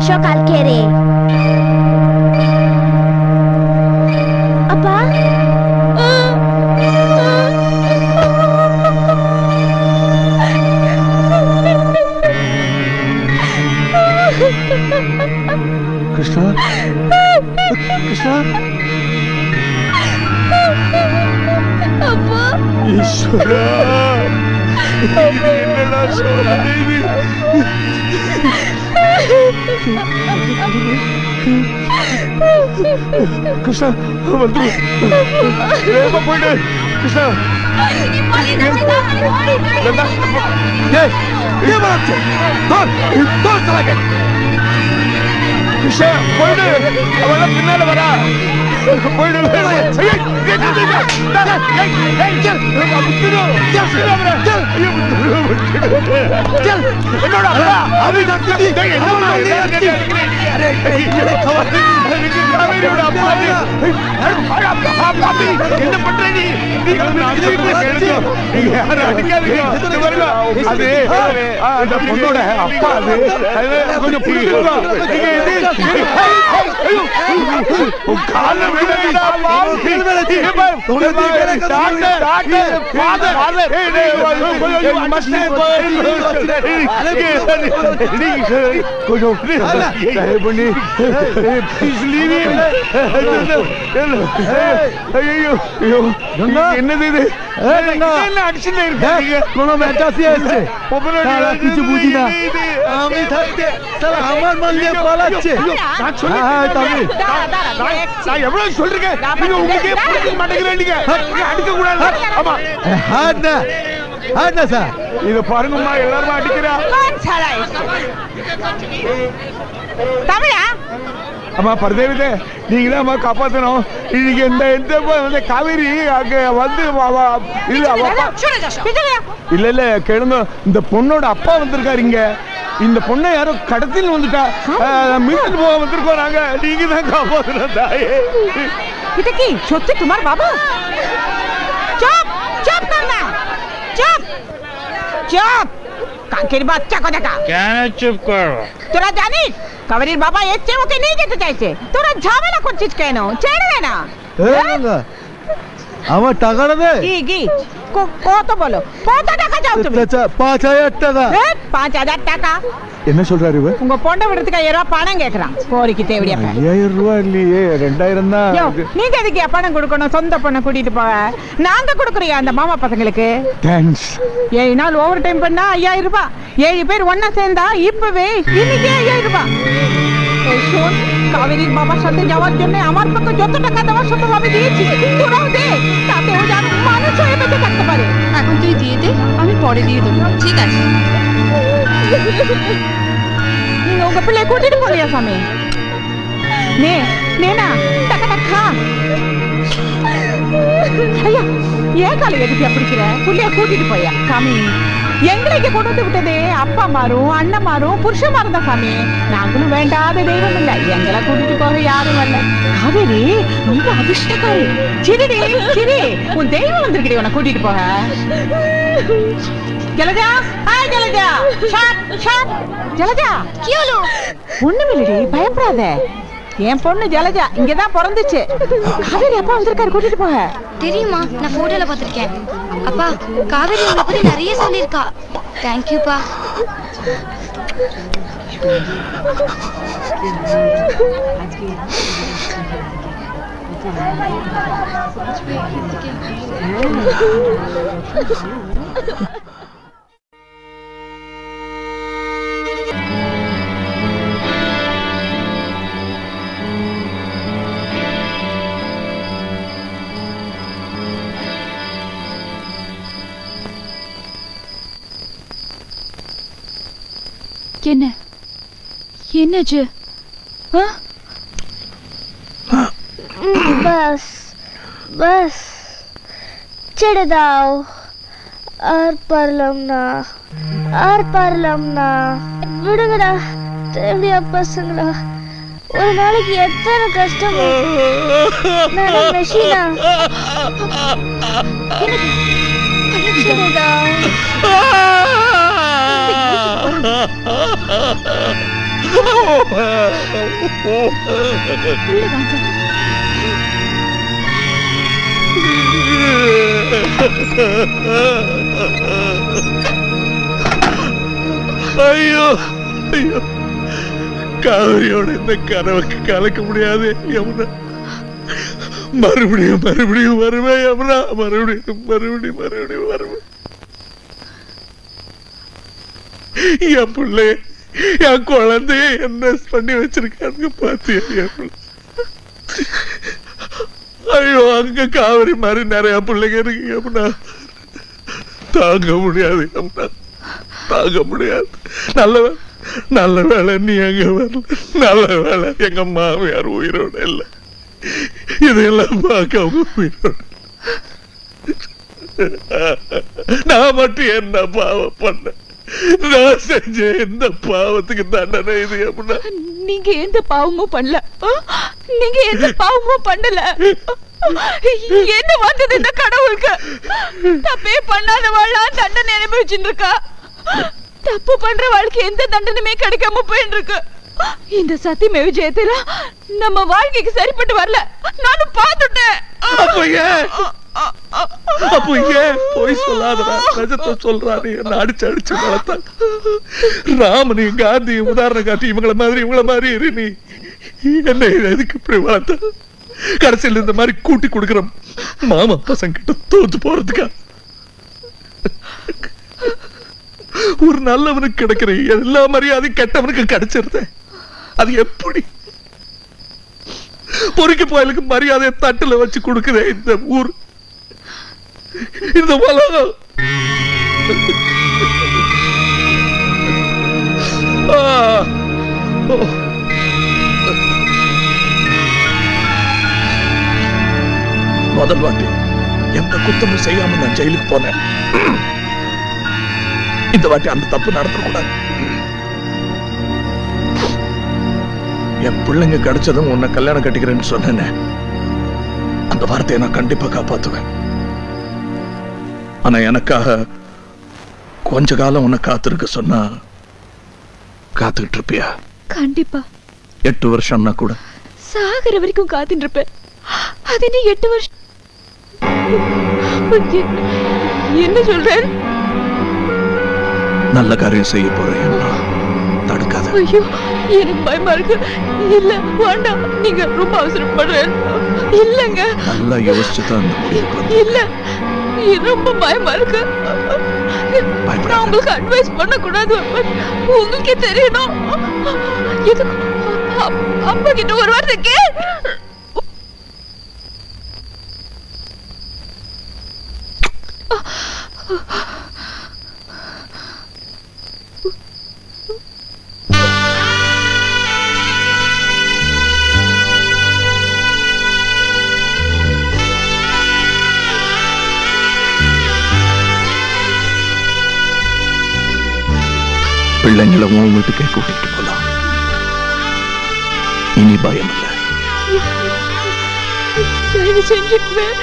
Shokal kere. Appa? Krishna? Krishna? Appa? Ishwara! Enna solladevi? Krishna, vandu. Rema poidu. Krishna. Nanda. Hey, ye baat. Dor chala gaya. Krishna, poidu. Avana pinnala vara. Poidu. কিছু বুঝি না আমি থাকতে আমার মান নিয়ে পালাচ্ছে எவ்வளவு சொல்றீங்க நீங்க உங்களுக்கே புரிஞ்சுக்க மாட்டேங்கிறீங்க அடிக்க கூடாது ஆமா ஹார்ட்னா சார் இத பாருங்கம்மா எல்லாரும் அடிக்கிறா தமிழா அம்மா பரதேவிதே நீங்க தான் அம்மா காப்பாத்தணும் இன்னைக்கு இந்த காவேரி அங்க வந்து இல்ல இல்ல கேளுங்க இந்த பொண்ணோட அப்பா வந்திருக்காரு இங்க இந்த பொண்ணை யாரோ கடத்தின்னு வந்துட்டா மீட்டு போக வந்திருக்கோம் நாங்க நீங்க தான் காப்பாத்தணும் தாயே এটা কি সত্যি তোমার বাবা চুপ চুপ কর না চুপ চুপ কাকের বাচ্চা কথা কেন চুপ করো তোরা জানিস কাবেরীর বাবা এসছে ওকে নিয়ে যেতে চাইছে তোরা ঝামেলা করছিস কেন ছেড়ে না আমার টাকাটা দে কি কত বলো কত টাকা চাও তুমি 5000 টাকা 5000 টাকা என்ன சொல்றாரு இவ உங்க பொண்ட விடுறதுக்கு 5000 ரூபாய் பணம் கேக்குறான் கோரிக்கை தேவடியா 5000 ரூபாய் இல்லையே 2000 தான் நீங்க எதுக்கு பணம் கொடுக்கணும் சொந்த பொண்ணை கூட்டிட்டு போக நாங்க கொடுக்குறோம் அந்த மாமா பசங்களுக்கு தேங்க்ஸ் 7 நாள் ஓவர் டைம் பண்ணா 5000 ரூபாய் 7 பேர் ஒண்ணா சேர்ந்தா இப்பவே இன்னைக்கு 5000 রুপি শোন কাবেরীর বাবার সাথে যাওয়ার জন্য আমার পক্ষে যত টাকা দেওয়ার সব আমি দিয়েছি তোরাও দে তাতে ও যেন মানুষ হয়ে বেঁচে থাকতে পারে এখন তুই দিয়ে দে আমি পরে দিয়ে দেবো ঠিক আছে நீங்க உங்க பிள்ளை கூட்டிட்டு போறியா சாமி நேனா டக்கா டக்கா ஐயா ஏன் காலை எதுக்கு பிடிக்கிற புள்ளைய கூட்டிட்டு போயா சாமி எங்களுக்கு கொண்டு வந்து விட்டதே அப்பா மாறும் அண்ணன் மாறும் புருஷன் மாறும் சாமி நாங்களும் வேண்டாத தெய்வம் இல்ல எங்களை கூட்டிட்டு போக யாரும் வரல காவேரி ரொம்ப அதிர்ஷ்டக்காரி சிரிடி சிரி உன் தெய்வம் வந்திருக்கடி உன்னை கூட்டிட்டு போக ஜலஜா ஹாய் ஜலஜா ஷாட் ஷாட் ஜலஜா கியூலு ஒண்ணுமில்லடி பயப்படாத என் பொண்ணு ஜலஜா இங்கதான் பிறந்துச்சு காவேரி அப்பா வந்திருக்காரு கூட்டிட்டு போக தெரியுமா நான் போட்டோல பாத்திருக்கேன் அப்பா காவேரி உங்களை பத்தி நிறைய சொல்லிருக்கா தேங்க்யூப்பா என்ன என்னாச்சு बस बस चढ़ दाओ और परलमना विडगड़ा तेवड़िया पसंगड़ा ஒரு நாளைக்கு எத்தனை கஷ்டம். நான் மெஷினா சின்னதா ஐயோ ஐயோ, காவிரியோட இந்த கனவுக்கு கலக்க முடியாது யமுனா. மறுபடியும் மறுபடியும் வருவேன் யமுனா, மறுபடியும் மறுபடியும் மறுபடியும் வருவேன். என் பிள்ளை, என் குழந்தைய என்ன பண்ணி வச்சிருக்காங்க பாத்தியா என் பிள்ளை. ஐயோ, அங்க காவிரி மாதிரி நிறைய பிள்ளைங்க இருக்கு யமுனா. தாங்க முடியாது யமுனா, தாங்க முடியாது. நல்ல வேலை நீ எங்க வரல. நல்ல வேலை எங்க மாமியார் உயிரோட இல்ல. இதெல்லாம் பார்க்க உயிரோட. நான் மட்டும் என்ன பாவம் பண்ண? நான் செஞ்ச எந்த பாவத்துக்கு தண்டனை இது யமுனா? நீங்க எந்த பாவமும் பண்ணல. நீங்க எந்த பாவமும் பண்ணல. என்ன வந்தது இந்த கடவுளுக்கு? தப்பே பண்ணாதவாளா தண்டனை அனுபவிச்சுட்டு இருக்கா. தப்பு பண்ற வாழ்க்கை எந்த தண்டனையுமே கிடைக்காம போயிட்டு இருக்கு. இந்த சத்தியமே விஜயத்துல நம்ம வாழ்க்கைக்கு சரிப்பட்டு வரல. நானும் பார்த்துட்டேன். அப்போ ஏன் போய் சொல்லாதடா? நிஜத்தை சொல்றாரு. என்ன அடிச்சு அடிச்சு வளர்த்தாங்க. ராமனையும் காந்தியும் உதாரணம் காட்டி இவங்கள மாதிரி இரு. நீ என்ன எதுக்கு இப்படி வளர்த்த? கடைசியில் இந்த மாதிரி கூட்டி கொடுக்கிற மாமா பசங்க கிட்ட தோத்து போறதுக்கா? ஒரு நல்லவனுக்கு கிடைக்கிற எல்லா மரியாதையும் கெட்டவனுக்கு கிடைச்சிருத. அது எப்படி? பொறுக்கி போயலுக்கு மரியாதையை தட்டுல வச்சு கொடுக்குற இந்த ஊர், இந்த உலகம். முதல் வாட்டி எந்த குத்தமும் செய்யாம நான் ஜெயிலுக்கு போனேன். இந்த வாட்டி அந்த தப்பு நடத்தக்கூடாது. என் பிள்ளைங்க கிடைச்சதும் உன்னை கல்யாணம் கட்டிக்கிறேன்னு சொன்னேன்னு அந்த வார்த்தையை நான் கண்டிப்பா காப்பாத்துவேன். ஆனா எனக்காக கொஞ்ச காலம் உன்னை காத்திருக்க சொன்னா காத்துக்கிட்டு இருப்பியா? கண்டிப்பா. 8 வருஷம்னா கூட சாகர வரைக்கும் காத்துட்டு இருப்பேன். அது நீ 8 வருஷம் என்ன சொல்றேன்? நல்ல காரியம் செய்ய போறேன், தடுக்காத. ஐயோ, எனக்கு பயமா இருக்கு. இல்ல வேண்டாம், நீங்க ரொம்ப அவசரப்படுறேன். இல்லங்க, நல்லா யோசிச்சுதான் இல்ல, ரொம்ப பயமா இருக்கு. நான் உங்களுக்கு அட்வைஸ் பண்ண கூடாது. உங்களுக்கே தெரியணும். அப்பா கிட்ட ஒரு வார்த்தை கே. பிள்ளைங்களை உன் வீட்டுக்கே கூட்டிட்டு போலாம். இனி பயம் இல்லை. செஞ்சுக்குவேன்.